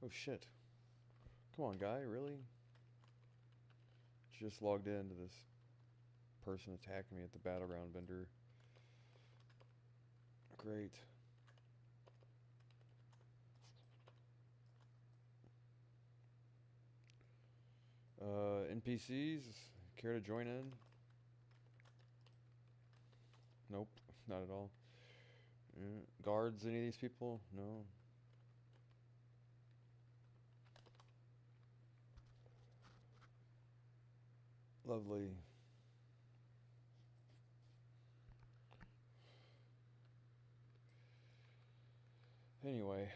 Oh shit. Come on, guy, really? Just logged into this person attacking me at the battleground vendor. Great. NPCs, care to join in? Nope, not at all. Guards, any of these people? No. Lovely. Anyway,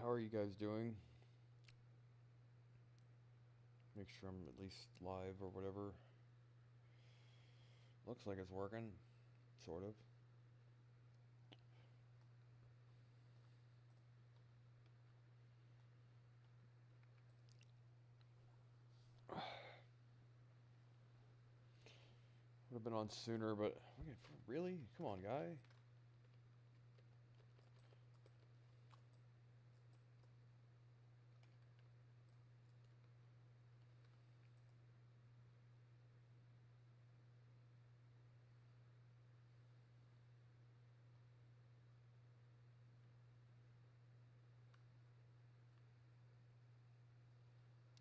how are you guys doing? Make sure I'm at least live or whatever. Looks like it's working, sort of. Would have been on sooner, but really? Come on, guy.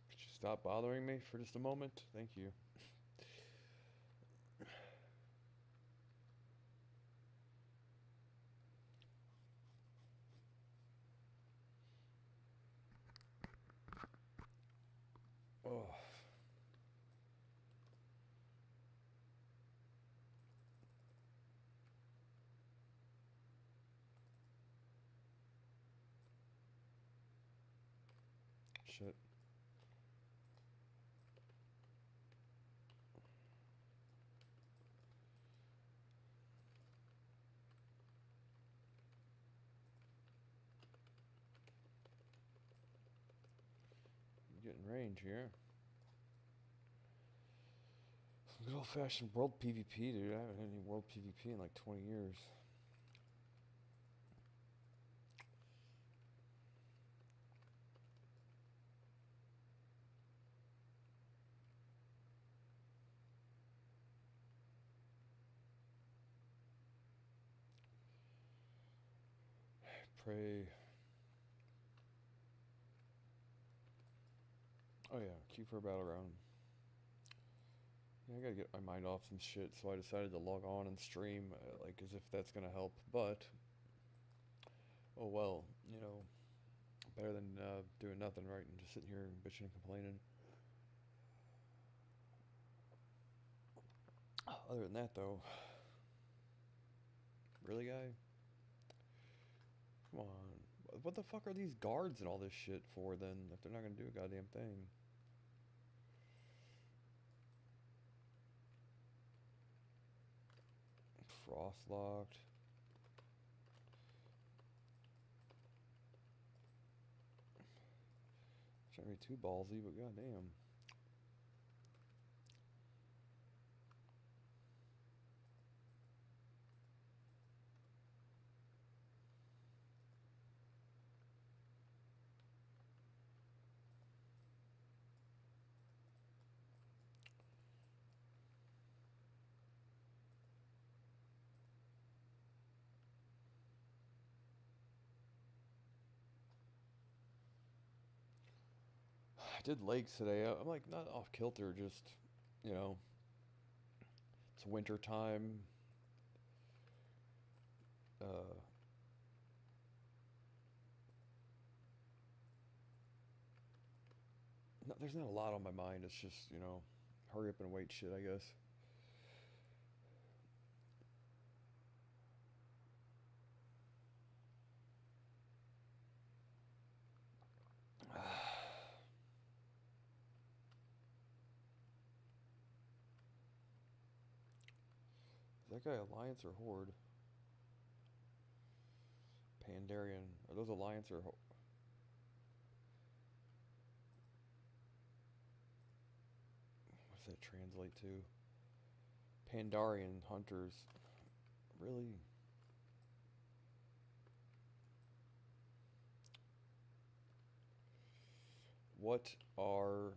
Could you stop bothering me for just a moment? Thank you. Oh. Shit. I'm getting range here. Good old fashioned world PvP, dude. I haven't had any world PvP in like 20 years. Pray. Oh yeah, queue for a battle round. Yeah, I gotta get my mind off some shit, so I decided to log on and stream, like as if that's gonna help. But oh well, you know, better than doing nothing, right? And just sitting here and bitching and complaining. Other than that, though, really, guy? Come on. What the fuck are these guards and all this shit for then, if they're not gonna do a goddamn thing? Frost locked. Trying to be too ballsy, but goddamn. I did lakes today. I'm like not off kilter, just you know, it's winter time. Uh, no, there's not a lot on my mind. It's just hurry up and wait shit, I guess. Is that guy Alliance or Horde? Pandarian. Are those Alliance or what's that translate to? Pandarian hunters. Really? What are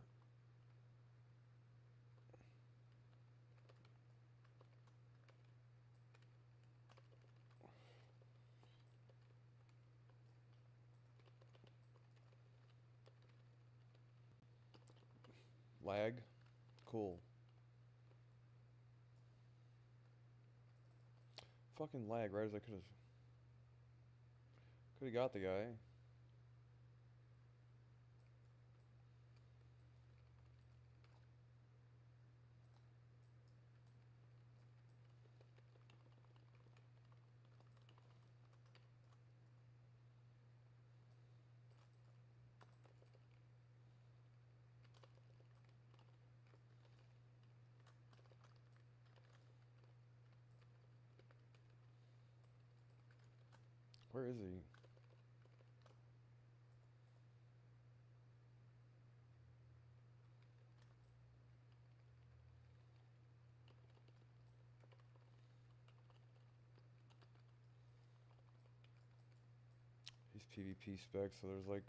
lag? Cool. Fucking lag, right as I could have got the guy. Where is he? He's PvP specs, so there's like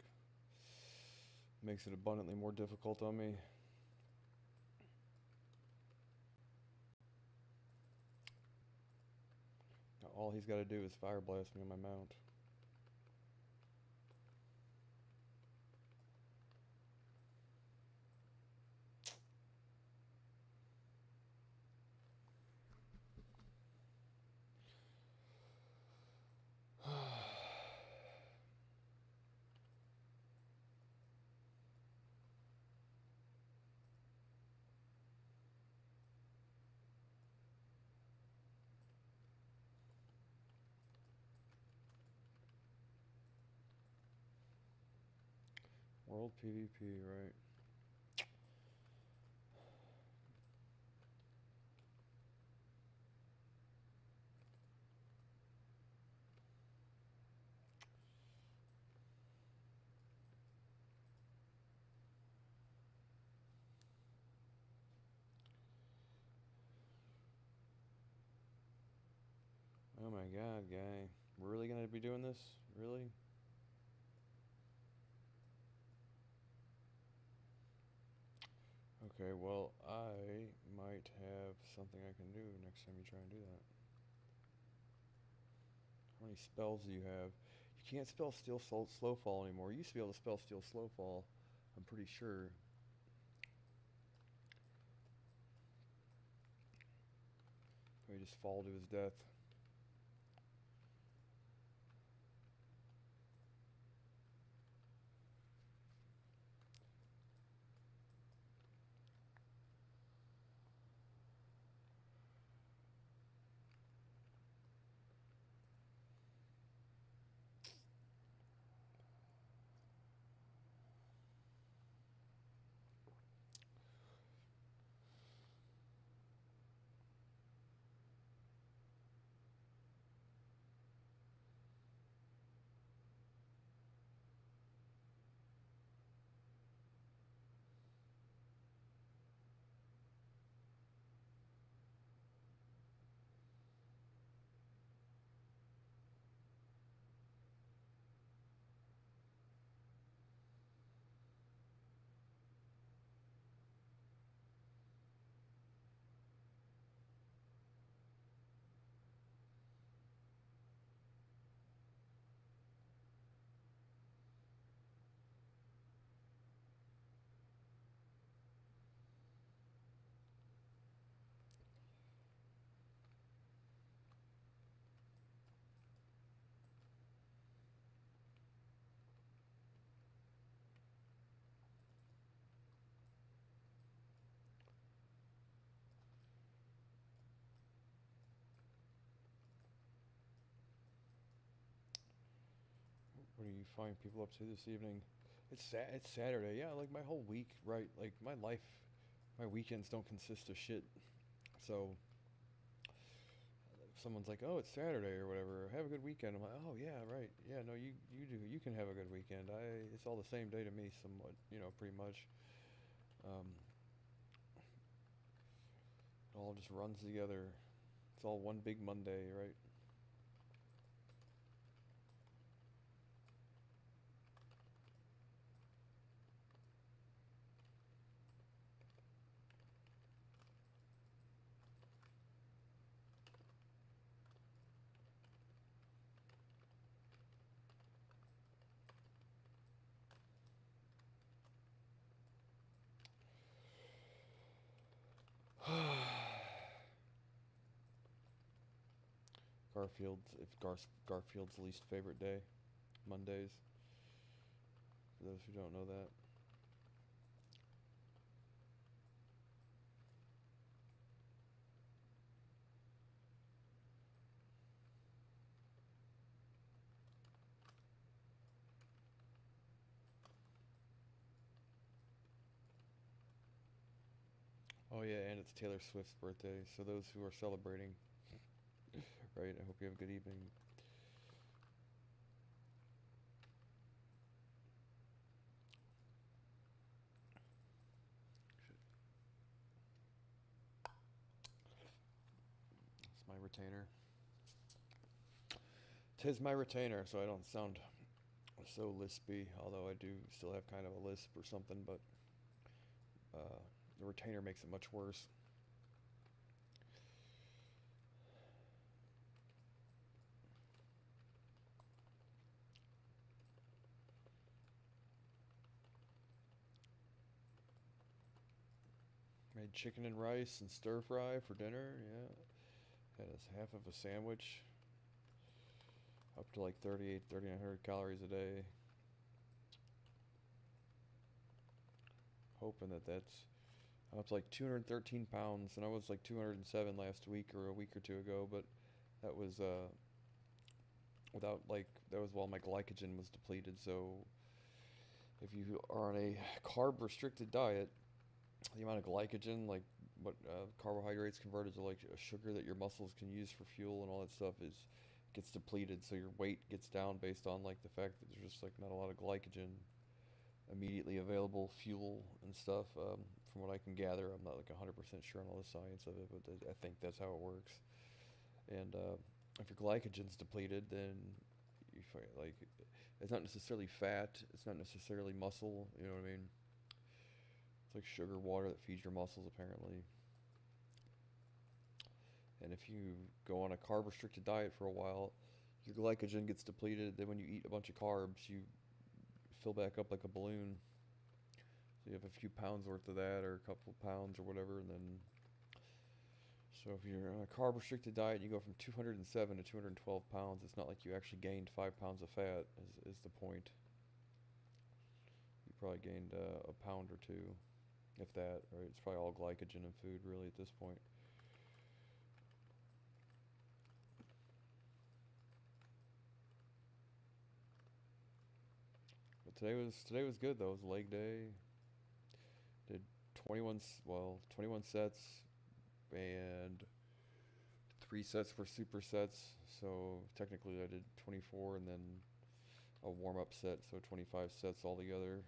makes it abundantly more difficult on me. Now all he's got to do is fire blast me on my mount. World PvP, right? Oh my god, guy. We're really gonna be doing this? Really? Okay, well, I might have something I can do next time you try and do that. How many spells do you have? You can't spell slow fall anymore. You used to be able to spell steel slow fall, I'm pretty sure. He just fall to his death. What do you find people up to this evening? It's Saturday. Yeah, like my whole week, right? Like my life, my weekends don't consist of shit. So if someone's like, "Oh, it's Saturday or whatever. Have a good weekend." I'm like, "Oh yeah, right. Yeah, no, you do. You can have a good weekend. It's all the same day to me, somewhat. Pretty much. Um, it all just runs together. It's all one big Monday, right?" Garfield's least favorite day, Mondays. For those who don't know that. Oh yeah, and it's Taylor Swift's birthday. So those who are celebrating, right? I hope you have a good evening. It's my retainer. Tis my retainer, so I don't sound so lispy. Although I do still have kind of a lisp or something, but the retainer makes it much worse. Made chicken and rice and stir fry for dinner. Yeah, had us half of a sandwich. Up to like 3,900 calories a day. Hoping that's I'm up to like 213 pounds, and I was like 207 last week or a week or two ago. But that was without like that was while my glycogen was depleted. So if you are on a carb restricted diet, the amount of glycogen, like what carbohydrates converted to like a sugar that your muscles can use for fuel and all that stuff, is gets depleted. So your weight gets down based on like the fact that there's just like not a lot of glycogen immediately available fuel and stuff. From what I can gather, I'm not like 100% sure on all the science of it, but I think that's how it works. And if your glycogen's depleted, then you like it's not necessarily fat, it's not necessarily muscle. You know what I mean? It's like sugar water that feeds your muscles apparently. And if you go on a carb restricted diet for a while, your glycogen gets depleted. Then when you eat a bunch of carbs, you fill back up like a balloon. So you have a few pounds worth of that, or a couple pounds, or whatever, and then. So if you're on a carb restricted diet, you go from 207 to 212 pounds. It's not like you actually gained 5 pounds of fat. Is the point? You probably gained a pound or two, if that. Right? It's probably all glycogen and food really at this point. But today was good though. It was leg day. Did 21 sets, and 3 sets were supersets. So technically I did 24 and then a warm up set, so 25 sets altogether.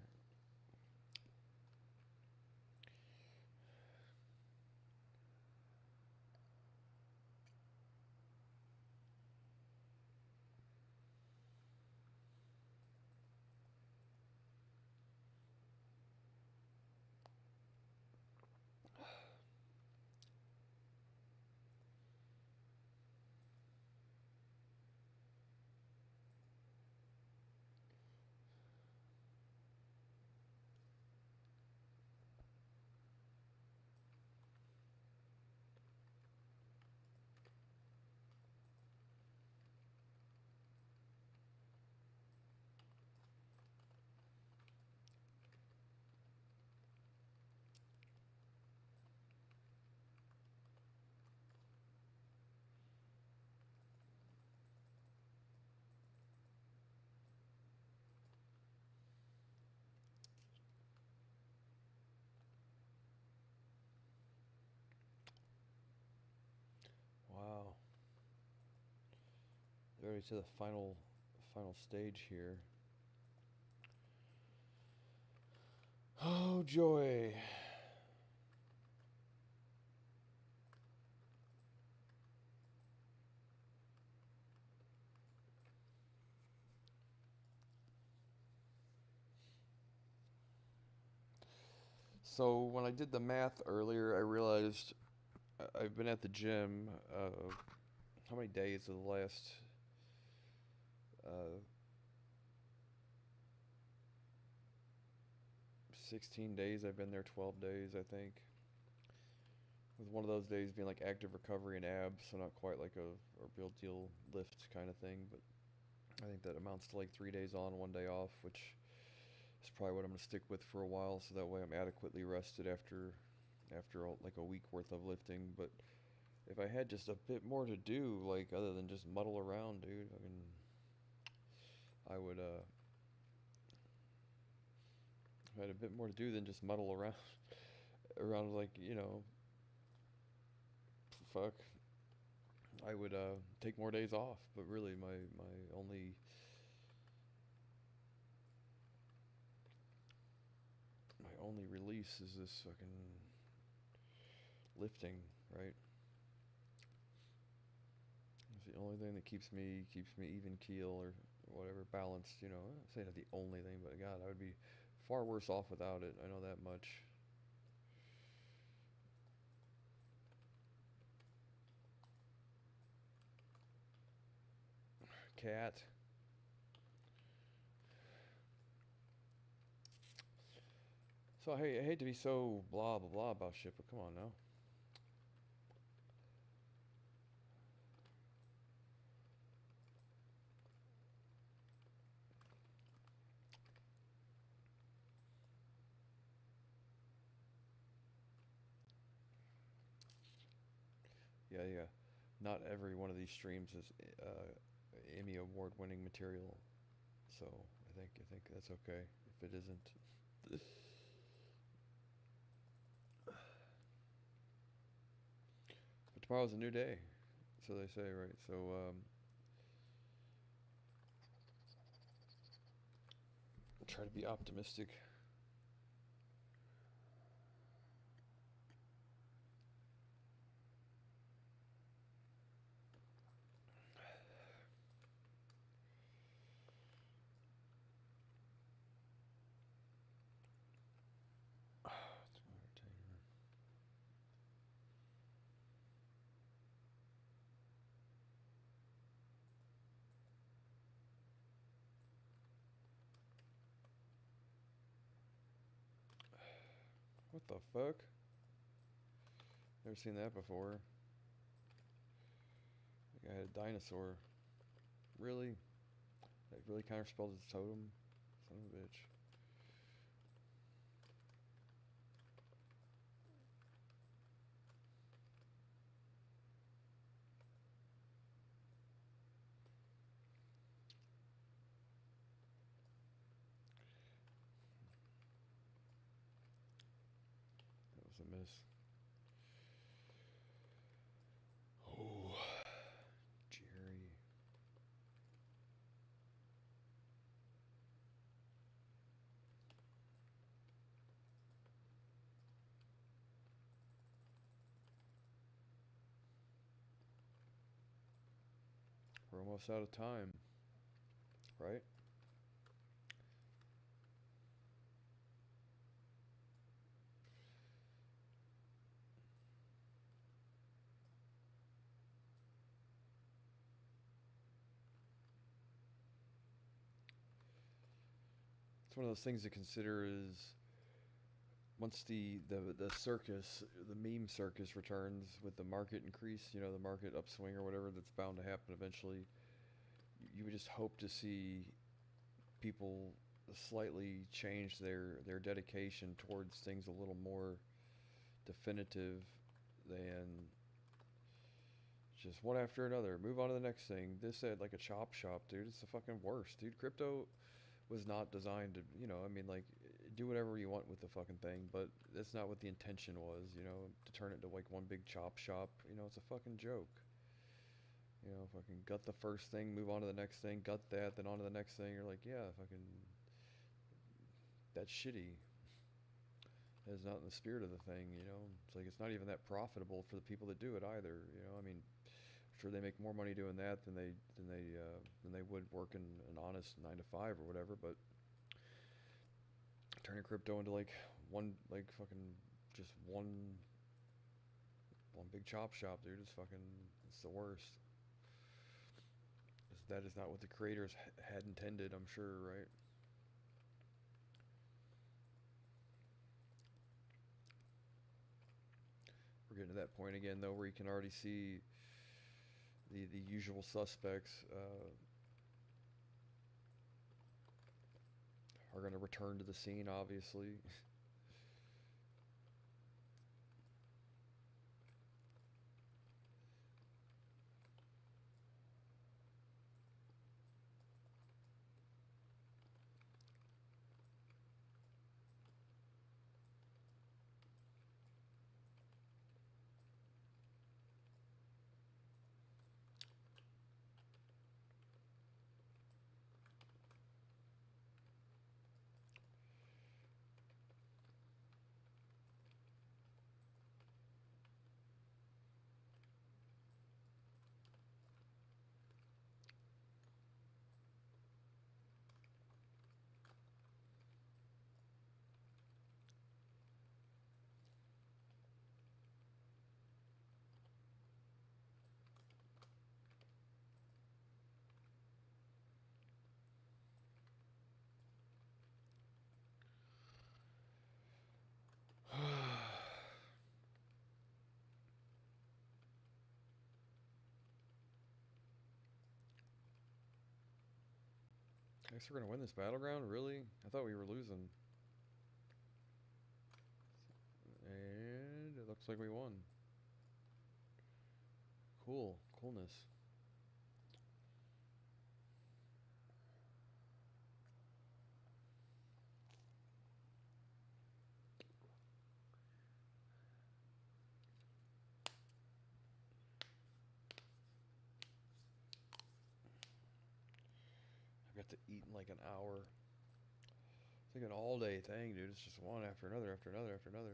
Wow. Already to the final stage here. Oh joy. So when I did the math earlier, I realized I've been at the gym. How many days of the last? Uh, 16 days. I've been there 12 days, I think. with one of those days being like active recovery and abs, so not quite like a real deal lift kind of thing, but I think that amounts to like 3 days on, 1 day off, which is probably what I'm gonna stick with for a while, so that way I'm adequately rested after like a week worth of lifting. But if I had just a bit more to do, like other than just muddle around, dude, I would if I had a bit more to do than just muddle around around like fuck, I would take more days off. But really, my only release is this fucking lifting, right? It's the only thing that keeps me even keel or whatever, balanced. I say not the only thing, but God, I would be far worse off without it. I know that much. Cat. So I hate to be so blah blah blah about shit, but come on now. Yeah, yeah. Not every one of these streams is Emmy award winning material, so I think that's okay if it isn't. But tomorrow's a new day, so they say, right? So try to be optimistic. What the fuck? Never seen that before. Like I had a dinosaur. Really? Like really counterspelled his totem? Son of a bitch. That was a miss. Oh, Jerry. We're almost out of time, right? It's one of those things to consider is once the circus, the meme circus returns with the market increase, the market upswing or whatever that's bound to happen eventually, you would just hope to see people slightly change their dedication towards things a little more definitive than just one after another. Move on to the next thing. This said like a chop shop, dude. It's the fucking worst, dude. Crypto was not designed to, like do whatever you want with the fucking thing, but that's not what the intention was, to turn it into like one big chop shop. It's a fucking joke. Fucking gut the first thing, move on to the next thing, gut that, then on to the next thing. You're like, yeah, fucking, that's shitty. It's not in the spirit of the thing. It's like it's not even that profitable for the people that do it either. I mean, sure they make more money doing that than they would working an honest 9 to 5 or whatever. But turning crypto into like one like fucking just one big chop shop, dude, is fucking it's the worst. That is not what the creators had intended, I'm sure, right? We're We're getting to that point again, though, where you can already see the usual suspects are going to return to the scene, obviously. I guess we're going to win this battleground? Really? I thought we were losing. And it looks like we won. Cool. Coolness. I got to eat in like an hour. It's like an all-day thing, dude. It's just one after another, after another, after another.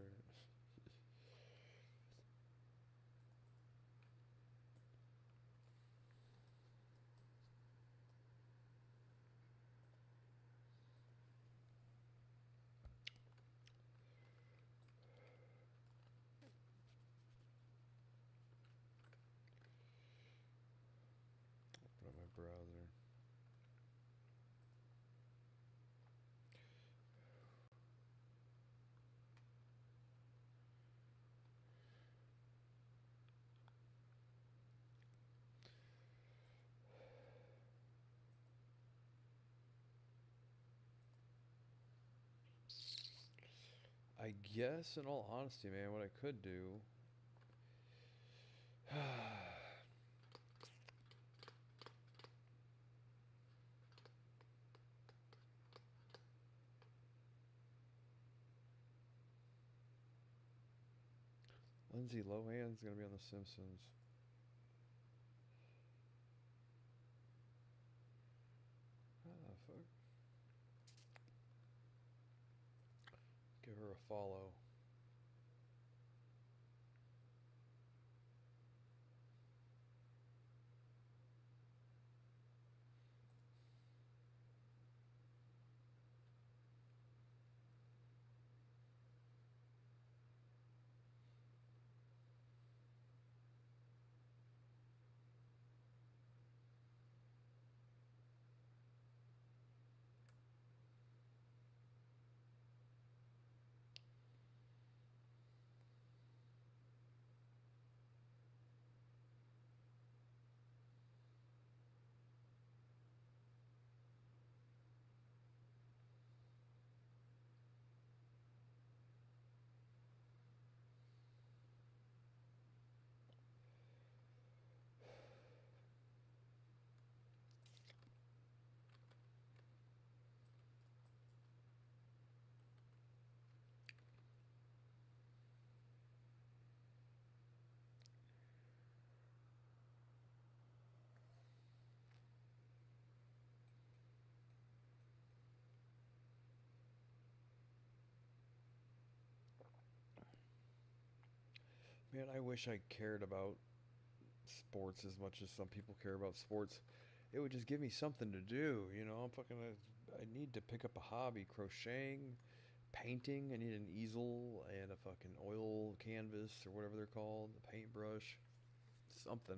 Open up my browser. I guess, in all honesty, man, what I could do. Lindsay Lohan's gonna be on The Simpsons. Ah, fuck. Give her a follow. Man, I wish I cared about sports as much as some people care about sports. It would just give me something to do, you know. I need to pick up a hobby, crocheting, painting. I need an easel and a fucking oil canvas or whatever they're called, a paintbrush, something.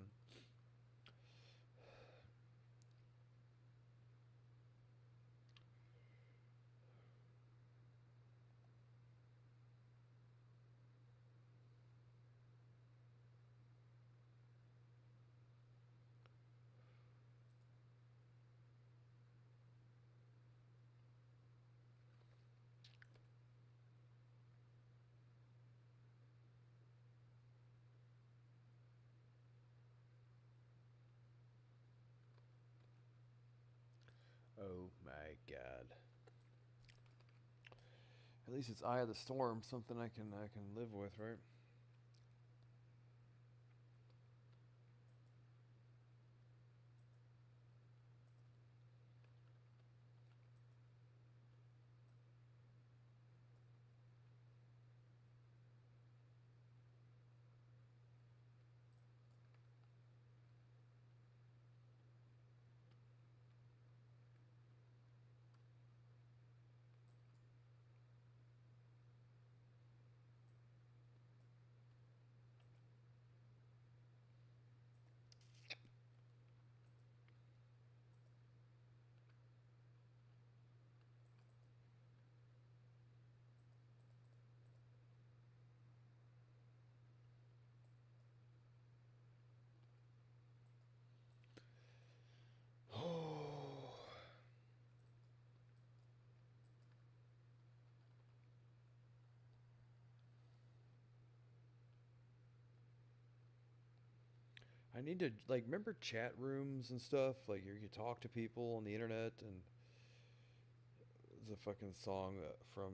Oh my god. At least it's Eye of the Storm, something I can live with, right? I need to like remember chat rooms and stuff. Like you talk to people on the internet, and there's a fucking song from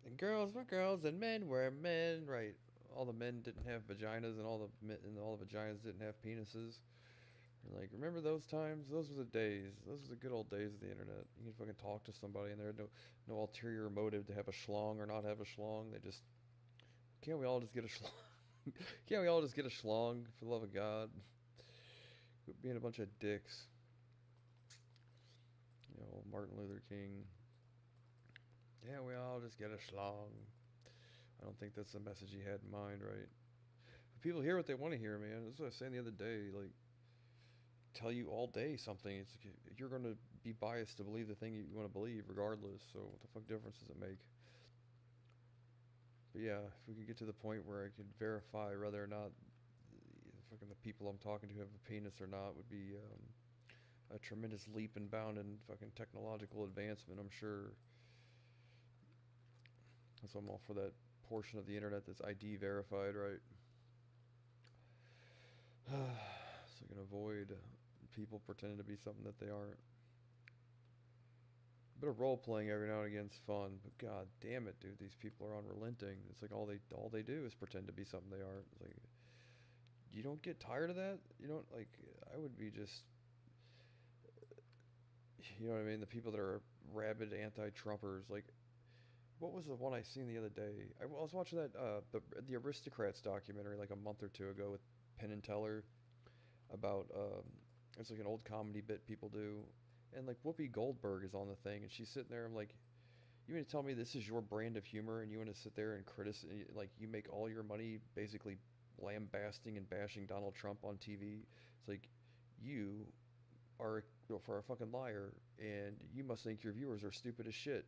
"And girls were girls and men were men." Right? All the men didn't have vaginas, and all the vaginas didn't have penises. And like, remember those times? Those were the days. Those were the good old days of the internet. You can fucking talk to somebody, and there had no ulterior motive to have a schlong or not have a schlong. They just can't we all just get a schlong? Can't we all just get a schlong for the love of God? Quit being a bunch of dicks. You know, Martin Luther King. Yeah, we all just get a schlong. I don't think that's the message he had in mind, right? But people hear what they want to hear, man. This is what I was saying the other day. Like, tell you all day something. It's like you're going to be biased to believe the thing you want to believe, regardless. So what the fuck difference does it make? But yeah, if we could get to the point where I could verify whether or not fucking the people I'm talking to have a penis or not would be a tremendous leap and bound in fucking technological advancement, I'm sure. So I'm all for that portion of the internet that's ID verified, right? So I can avoid people pretending to be something that they aren't. A bit of role playing every now and again is fun, but god damn it, dude, these people are unrelenting. It's like all they do is pretend to be something they aren't. It's like you don't get tired of that. You don't like. I would be just, you know what I mean. The people that are rabid anti-Trumpers, like what was the one I seen the other day? I was watching that the Aristocrats documentary like a month or two ago with Penn and Teller about it's like an old comedy bit people do, and like Whoopi Goldberg is on the thing, and she's sitting there. I'm like, you mean to tell me this is your brand of humor, and you want to sit there and criticize, like you make all your money basically lambasting and bashing Donald Trump on TV? It's like you are for a fucking liar, and you must think your viewers are stupid as shit.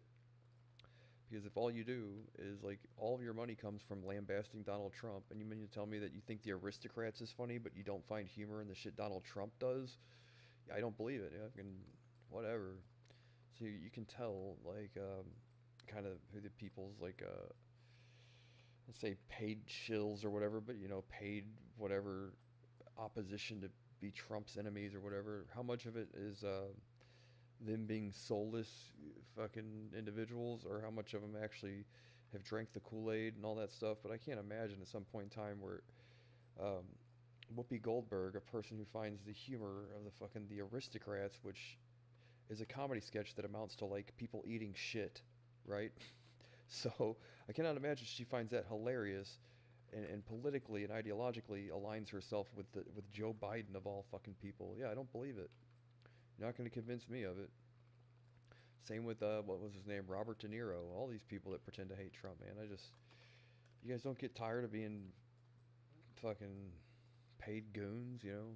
Because if all you do is like all of your money comes from lambasting Donald Trump, and you mean to tell me that you think the Aristocrats is funny, but you don't find humor in the shit Donald Trump does? Yeah, I don't believe it. Yeah, whatever. So you can tell like kind of who the people's like let's say paid shills or whatever, but you know paid whatever opposition to be Trump's enemies or whatever. How much of it is them being soulless fucking individuals, or how much of them actually have drank the Kool-Aid and all that stuff? But I can't imagine at some point in time where um, Whoopi Goldberg, a person who finds the humor of the Aristocrats, which is a comedy sketch that amounts to like people eating shit, right? So I cannot imagine she finds that hilarious, and politically and ideologically aligns herself with Joe Biden of all fucking people. Yeah, I don't believe it. You're not going to convince me of it. Same with what was his name, Robert De Niro. All these people that pretend to hate Trump, man. You guys don't get tired of being fucking paid goons, you know?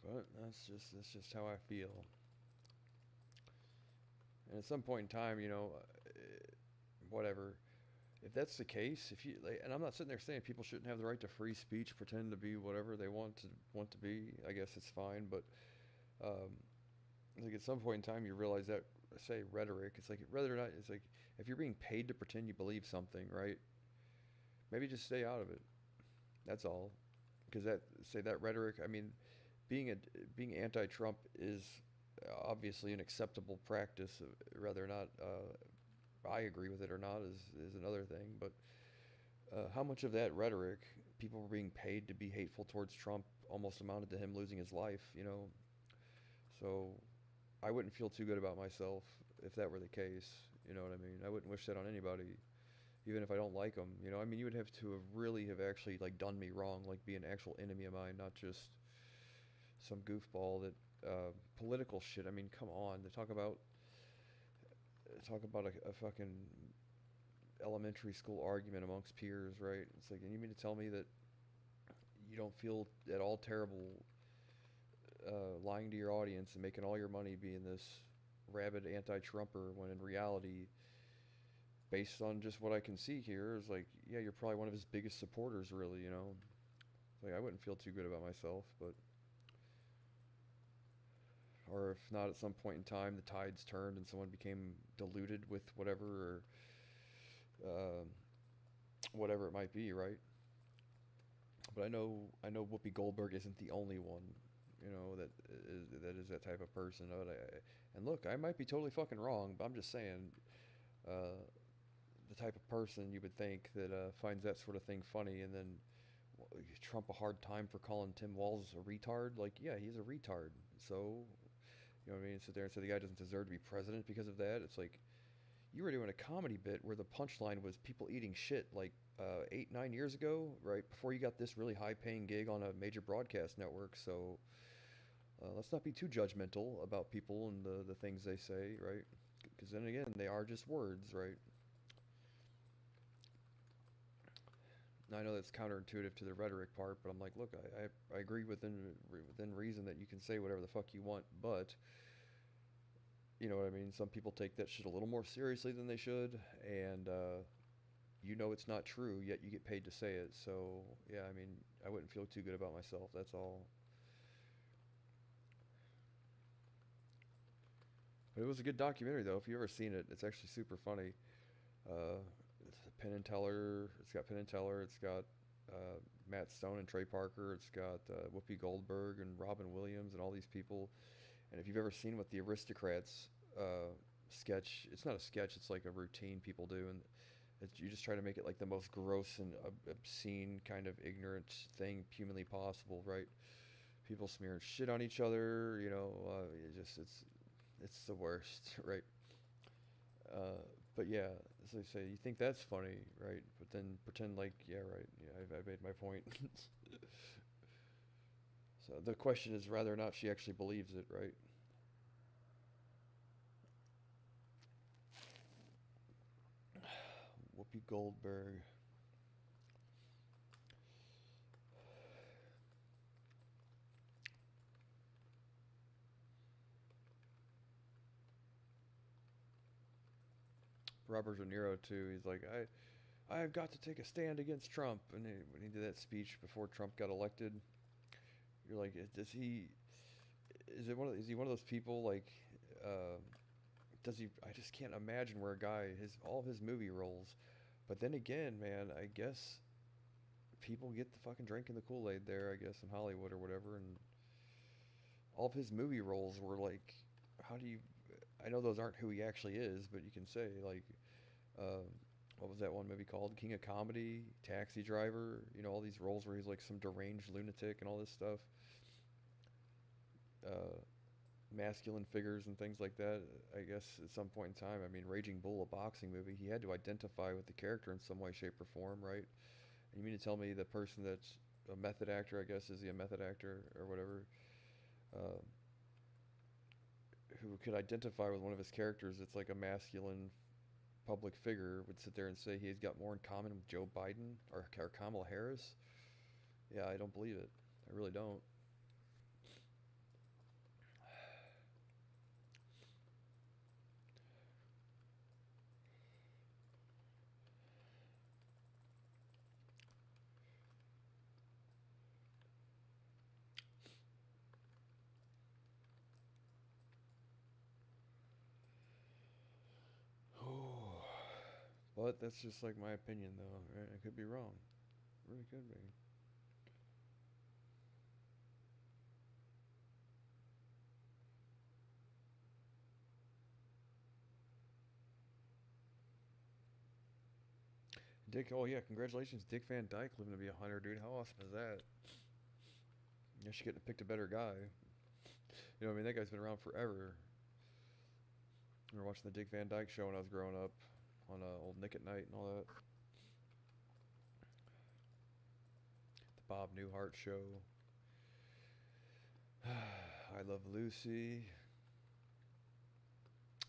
But that's just how I feel. And at some point in time, you know, whatever. If that's the case, if you like, and I'm not sitting there saying people shouldn't have the right to free speech, pretend to be whatever they want to be. I guess it's fine, but like at some point in time, you realize that say rhetoric. It's like whether or not it's like if you're being paid to pretend you believe something, right? Maybe just stay out of it. That's all. Because that rhetoric. I mean, being a being anti-Trump is obviously an acceptable practice. Whether or not I agree with it or not is another thing. But how much of that rhetoric, people were being paid to be hateful towards Trump, almost amounted to him losing his life. You know, so I wouldn't feel too good about myself if that were the case. You know what I mean? I wouldn't wish that on anybody, even if I don't like them. You know, I mean, you would have to have really have actually like done me wrong, like be an actual enemy of mine, not just some goofball that political shit. I mean, come on. They talk about a fucking elementary school argument amongst peers, right? It's like, and you mean to tell me that you don't feel at all terrible lying to your audience and making all your money being this rabid anti-Trumper when in reality, based on just what I can see here, is like, yeah, you're probably one of his biggest supporters, really, you know? Like, I wouldn't feel too good about myself, but. Or if not, at some point in time, the tides turned and someone became deluded with whatever, or whatever it might be, right? But I know Whoopi Goldberg isn't the only one, you know, that is that type of person. And look, I might be totally fucking wrong, but I'm just saying, uh, the type of person you would think that finds that sort of thing funny, and then Trump a hard time for calling Tim Walz a retard. Like, yeah, he's a retard. So, you know what I mean? Sit there and say the guy doesn't deserve to be president because of that. It's like, you were doing a comedy bit where the punchline was people eating shit like 8, 9 years ago, right before you got this really high-paying gig on a major broadcast network. So let's not be too judgmental about people and the things they say, right? Because then again, they are just words, right? Now, I know that's counterintuitive to the rhetoric part, but I'm like, look, I agree within reason that you can say whatever the fuck you want, but you know what I mean? Some people take that shit a little more seriously than they should, and you know it's not true, yet you get paid to say it. So, yeah, I mean, I wouldn't feel too good about myself, that's all. But it was a good documentary, though. If you've ever seen it, it's actually super funny. It's Penn and Teller. It's got Penn and Teller. It's got Matt Stone and Trey Parker. It's got Whoopi Goldberg and Robin Williams and all these people. And if you've ever seen what the Aristocrats sketch, it's not a sketch. It's like a routine people do, and you just try to make it like the most gross and obscene kind of ignorant thing humanly possible, right? People smearing shit on each other. You know, it's the worst, right? Uh, but yeah, as they say, you think that's funny, right? But then pretend like, yeah, right, yeah, I made my point. So the question is whether or not she actually believes it, right? Whoopi Goldberg. Robert De Niro too. He's like, I've got to take a stand against Trump. And when he did that speech before Trump got elected, you're like, does he? Is he one of those people like? Uh, does he? I just can't imagine where a guy all of his movie roles. But then again, man, I guess people get the fucking drinking the Kool Aid there. I guess in Hollywood or whatever, and all of his movie roles were like, how do you? I know those aren't who he actually is, but you can say like, uh, what was that one movie called? King of Comedy, Taxi Driver. You know, all these roles where he's like some deranged lunatic and all this stuff. Uh, Masculine figures and things like that. I guess at some point in time, I mean, Raging Bull, a boxing movie, he had to identify with the character in some way, shape, or form, right? And you mean to tell me the person that's a method actor, I guess, is he a method actor or whatever, uh, who could identify with one of his characters that's like a masculine public figure would sit there and say he's got more in common with Joe Biden or Kamala Harris? Yeah, I don't believe it. I really don't. But that's just like my opinion, though. Right? I could be wrong. Really could be. Dick, oh yeah, congratulations, Dick Van Dyke living to be 100, dude. How awesome is that? You should get to pick a better guy. You know, I mean, that guy's been around forever. I remember watching the Dick Van Dyke show when I was growing up on old Nick at Night and all that. The Bob Newhart show. I Love Lucy.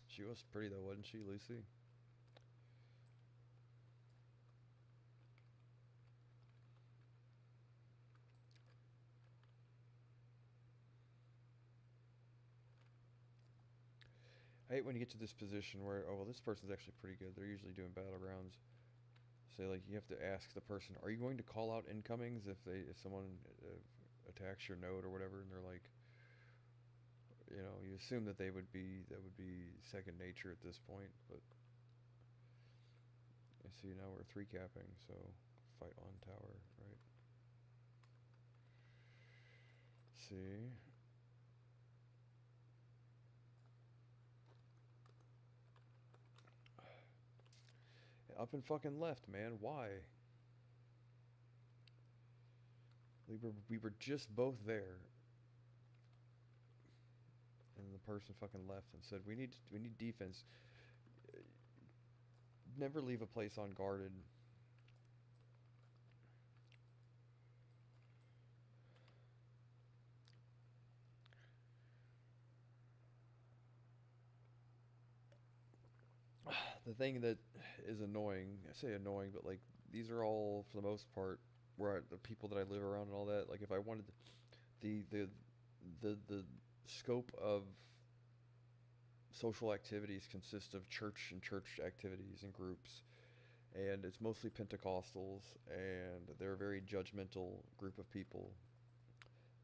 She was pretty though, wasn't she, Lucy? I hate when you get to this position where, oh well, this person's actually pretty good. They're usually doing battlegrounds. Say like you have to ask the person, are you going to call out incomings if someone attacks your node or whatever, and they're like, you know, you assume that that would be second nature at this point, but I see now we're three capping, so fight on tower, right? See. Up and fucking left, man. Why? We were just both there, and the person fucking left and said we need defense. Never leave a place unguarded. The thing that is annoying, I say annoying, but like these are all for the most part where the people that I live around and all that. Like if I wanted the the the scope of social activities consist of church and church activities and groups, and it's mostly Pentecostals, and they're a very judgmental group of people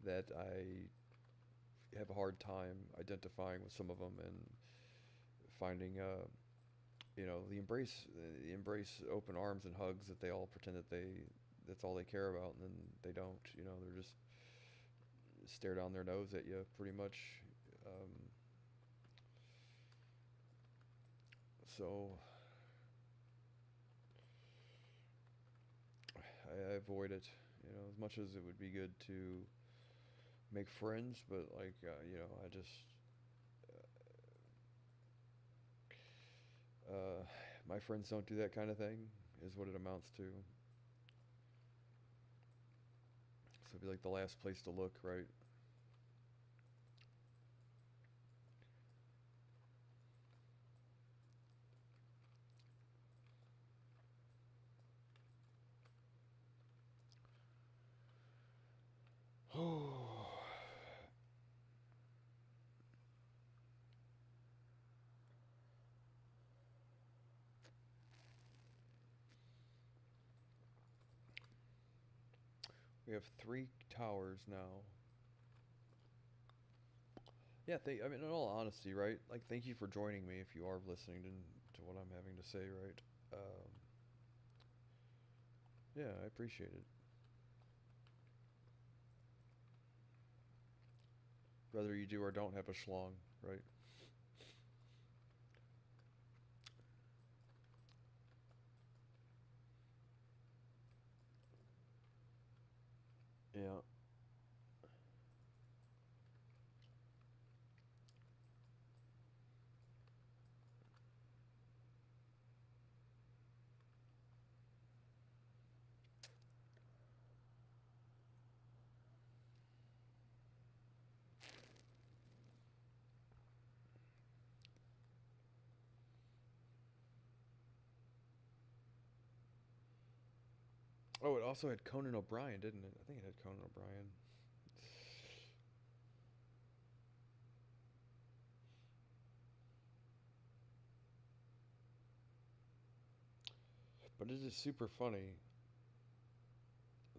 that I have a hard time identifying with some of them and finding you know, the embrace open arms and hugs that they all pretend that that's all they care about, and then they don't. You know, they're just stare down their nose at you pretty much. Um, so I avoid it. You know, as much as it would be good to make friends, but like you know, I just my friends don't do that kind of thing. Is what it amounts to. So it'd be like the last place to look, right? We have 3 towers now. Yeah, I mean, in all honesty, right? Like, thank you for joining me if you are listening to what I'm having to say, right? Um, yeah, I appreciate it. Whether you do or don't have a schlong, right? Yeah. Oh, it also had Conan O'Brien, didn't it? I think it had Conan O'Brien. But it is super funny.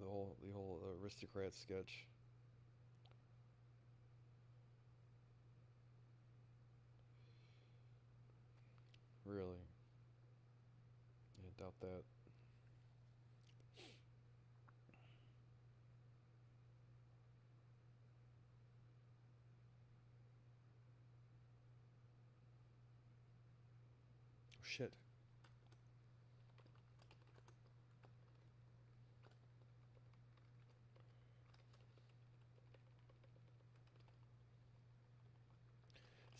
The whole aristocrat sketch. Really. Yeah, Doubt that. Oh, shit.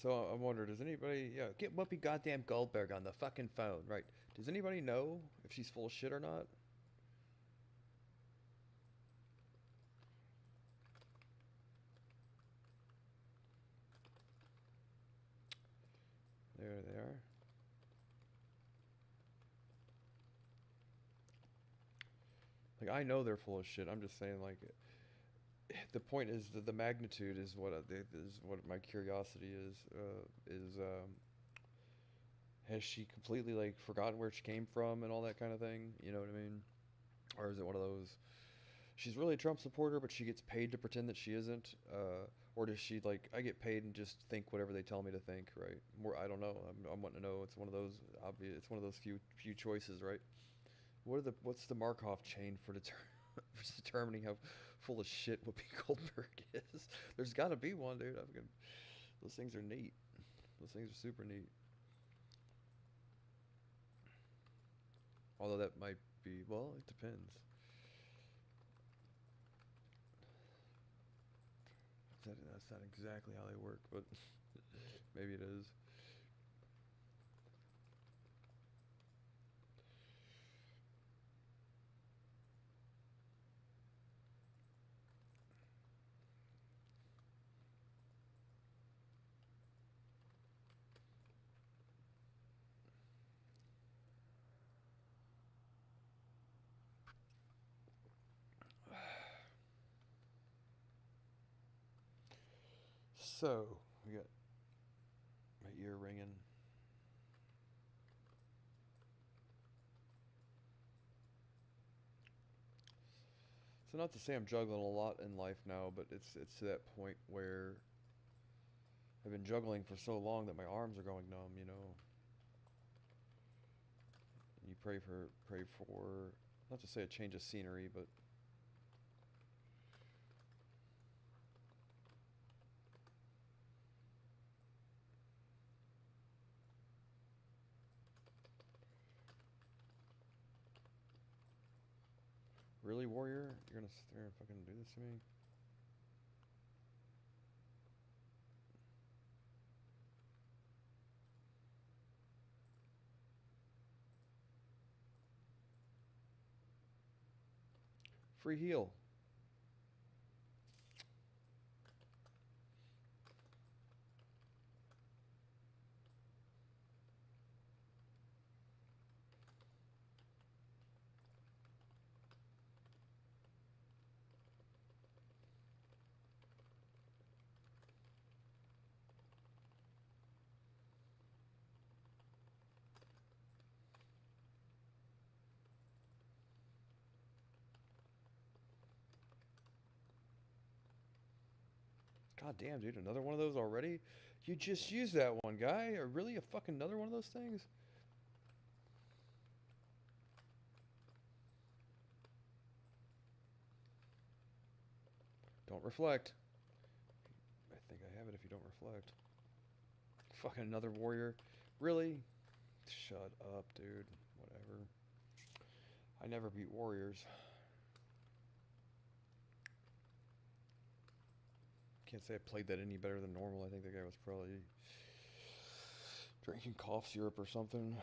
So I wonder, does anybody, yeah, get Whoopi goddamn Goldberg on the fucking phone, right? Does anybody know if she's full of shit or not? There they are. Like, I know they're full of shit. I'm just saying, like, the point is that the magnitude is what is what my curiosity is. Has she completely like forgotten where she came from and all that kind of thing? You know what I mean? Or is it one of those? She's really a Trump supporter, but she gets paid to pretend that she isn't. Or does she like? I get paid and just think whatever they tell me to think, right? More, I don't know. I'm wanting to know. It's one of those obvious. It's one of those few choices, right? What's the Markov chain for for determining how full of shit Whoopi Goldberg is? There's got to be one, dude. Those things are neat. Those things are super neat. Although that might be, well, it depends. That's not exactly how they work, but maybe it is. So, we got my ear ringing. So not to say I'm juggling a lot in life now, but it's to that point where I've been juggling for so long that my arms are going numb, you know. And you pray for not to say a change of scenery, but really, warrior, you're gonna sit there and fucking do this to me? Free heal. God damn, dude, another one of those already? You just used that one, guy. Or really a fucking another one of those things? Don't reflect. I think I have it if you don't reflect. Fucking another warrior. Really? Shut up, dude. Whatever. I never beat warriors. Can't say I played that any better than normal. I think the guy was probably drinking cough syrup or something.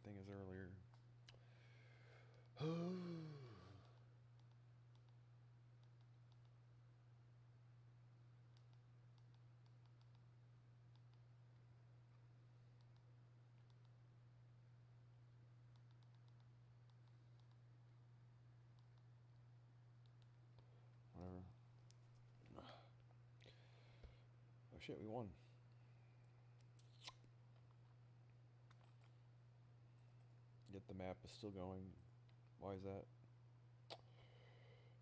thing as earlier. Whatever. Oh shit, we won. Yet the map is still going. Why is that?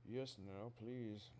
Yes, no, please.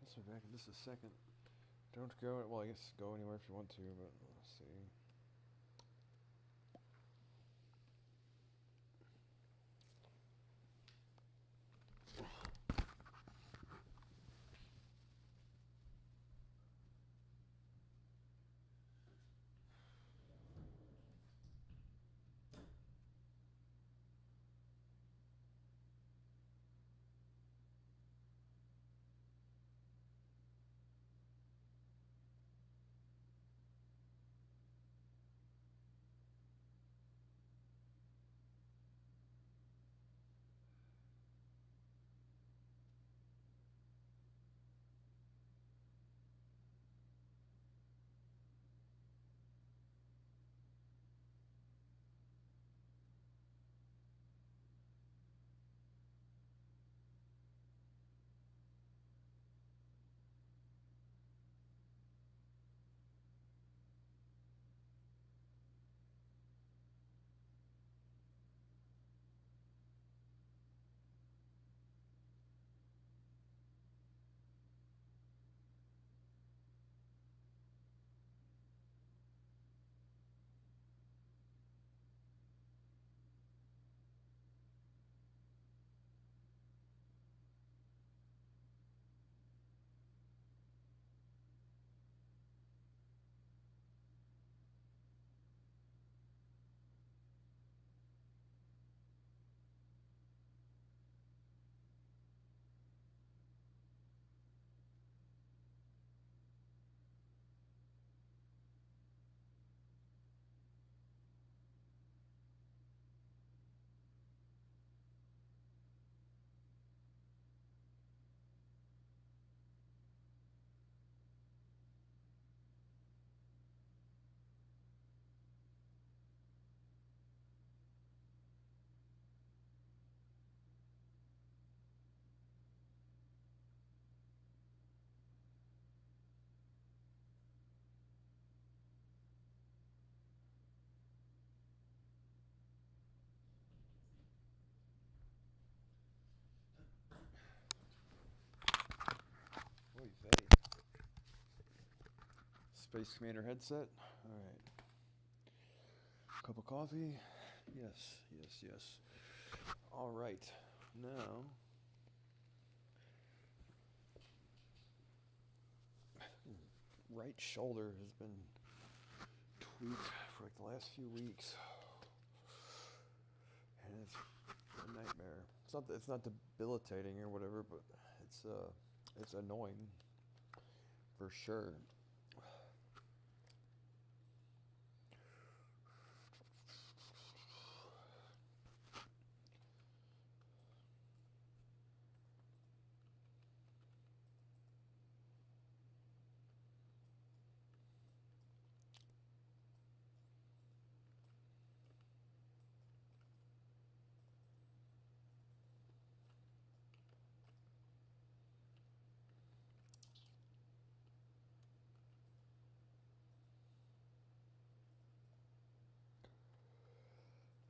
Guess we're back in just a second. Don't go, well, I guess go anywhere if you want to, but let's see. Oy vey. Space Commander headset. Alright. Cup of coffee. Yes, yes, yes. Alright. Now. Right shoulder has been tweaked for like the last few weeks. And it's a nightmare. It's not debilitating or whatever, but it's annoying for sure.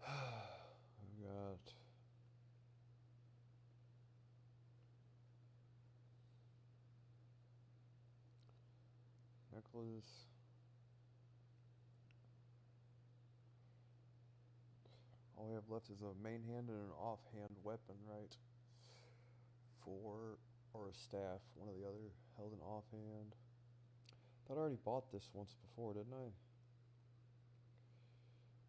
I got necklace. All we have left is a main hand and an offhand weapon, right? Four or a staff, one or the other. Held an offhand. Thought I already bought this once before, didn't I?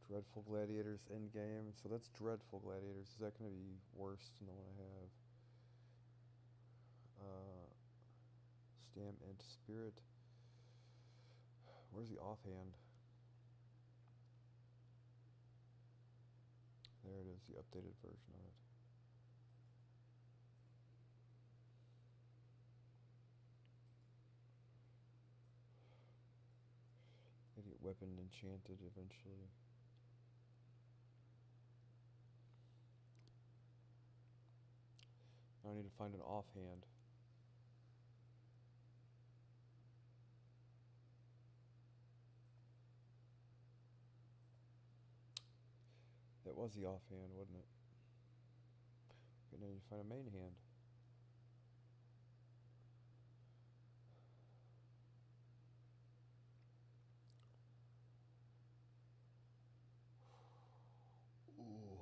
Dreadful Gladiators endgame. So that's Dreadful Gladiators. Is that going to be worse than the one I have? Stam and Spirit. Where's the offhand? There it is, the updated version of it. Gotta get weapon enchanted eventually. Now I need to find an offhand. That was the offhand, wasn't it? Okay, now I need to find a main hand. Ooh.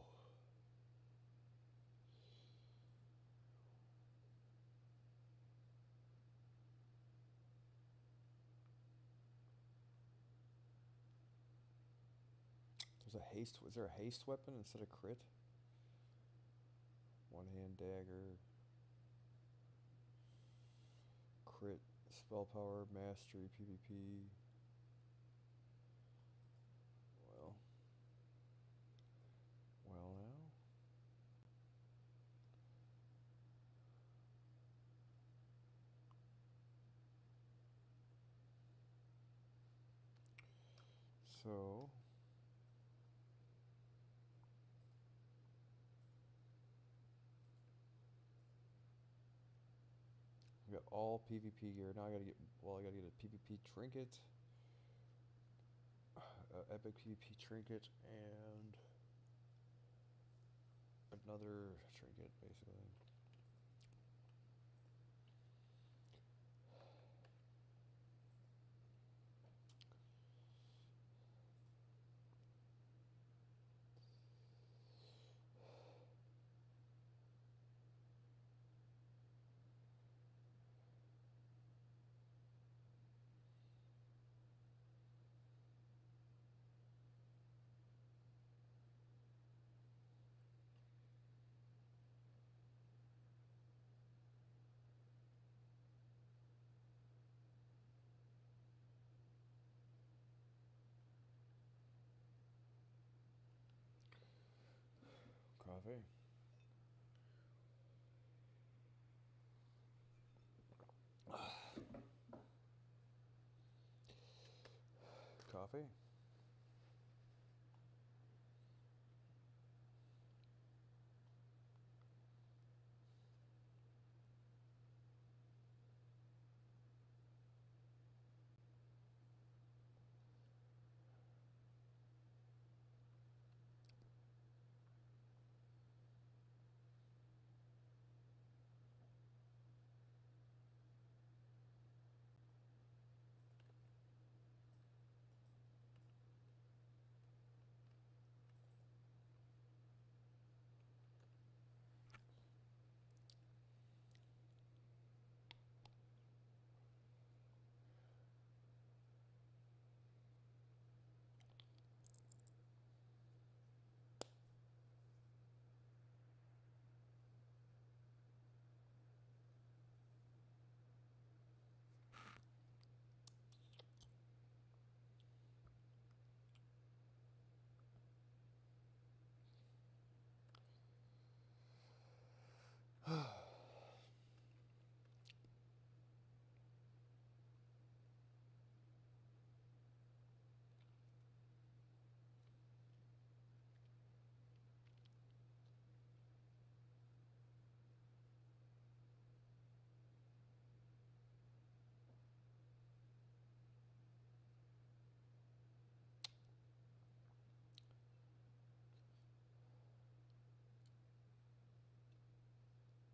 There's a haste. Was there a haste weapon instead of crit? One hand dagger. Crit. Spell power. Mastery. PvP. Well now. So. We got all PvP gear. Now I gotta get, well, I gotta get a PvP trinket, epic PvP trinket, and another trinket, basically. Coffee. Coffee.